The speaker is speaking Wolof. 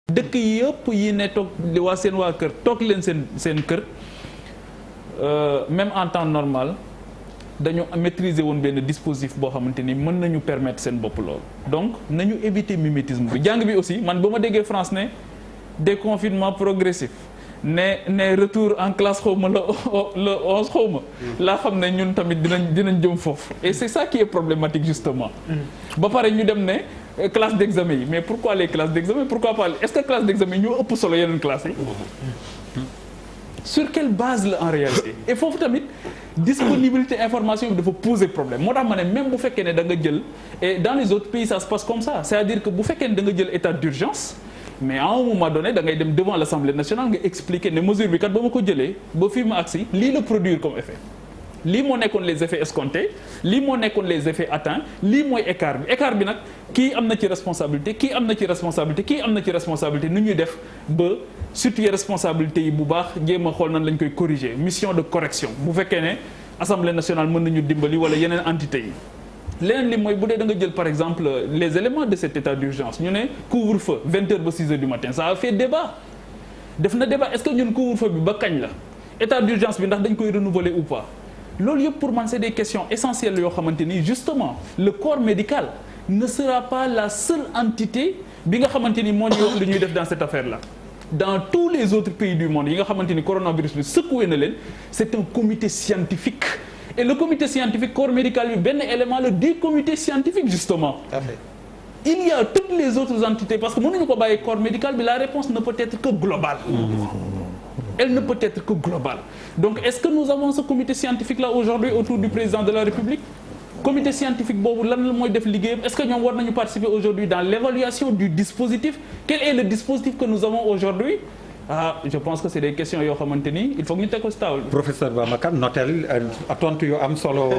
dëkk yëpp yi ne toog waa seen waa kër toog leen seen kër même en temps normal dañu maîtriser woon benn dispositif boo xamante ni mën nañu permettre seen bopp loolu. donc nañu éviter mimétisme bi jàng bi aussi man ba ma déggee France ne déconfinement progressif ne retour en classe xaw ma le 11 xaw ma. laa xam ne ñun tamit dinañ jëm foofu. et c'est ça qui est problématique justement. ba pare ñu dem ne classe d'examen yi mais pourquoi les classes d'examen pourquoi pas est-ce que classe d'examen ñoo ëpp solo yeneen classes yi. sur quelle base la en réalité et foofu tamit disponibilité information bi dafa poser problème moo tax ma ne même bu fekkee ne da nga jël et dans les autres pays ça se passe comme ça c'est-à-dire que bu fekkee ne da nga jël état d'urgence mais à un moment donné da ngay dem devant l'Assemblée nationale nga expliquer ne mesure bi kat ba ma ko jëlee ba fii ma agsi lii la produire comme effet lii moo nekkoon les effets escomptés lii moo nekkoon les effets atteints lii mooy écart bi nag kii am na ci responsabilité kii am na ci responsabilité kii am na ci responsabilité nu ñuy def ba situer responsabilité yi bu baax jéem a xool nan lañ koy corriger mission de correction bu fekkee ne Assemblée nationale mën nañu dimbali wala yeneen entité yi leneen li mooy bu dee da nga jël par exemple les éléments de cet état d'urgence ñu ne couvre-feu 20h ba 6h du matin ça a fait débat def na débat est-ce que ñun couvre-feu bi ba kañ la état d'urgence bi ndax dañ koy renouveler ou pas loolu yëpp pour man c'est des questions essentielles yoo xamante ni justement le corps médical ne sera pas la seule entité bi nga xamante ni moo ñuy wax lu ñuy def dans cette affaire-là dans tous les autres pays du monde yi nga xamante ni coronavirus bi secoué na leen c'est un comité scientifique et le comité scientifique corps médical bi benn élément la du comité scientifique justement. Il y a toutes les autres entités parce que mënuñu ko bàyyi corps médical bi la réponse ne peut être que globale. Elle ne peut être que globale. Donc est-ce que nous avons ce comité scientifique là aujourd'hui autour du président de la République? Comité scientifique boobu lan la mooy def liggéeyam est-ce que ñoom war nañu participer aujourd'hui dans l'évaluation du dispositif? Quel est le dispositif que nous avons aujourd'hui? Je pense que c'est des questions yoo xamante ni il faut que ñu teg ko ci table. Professeur Bamba Kane notel tontu yu am solo.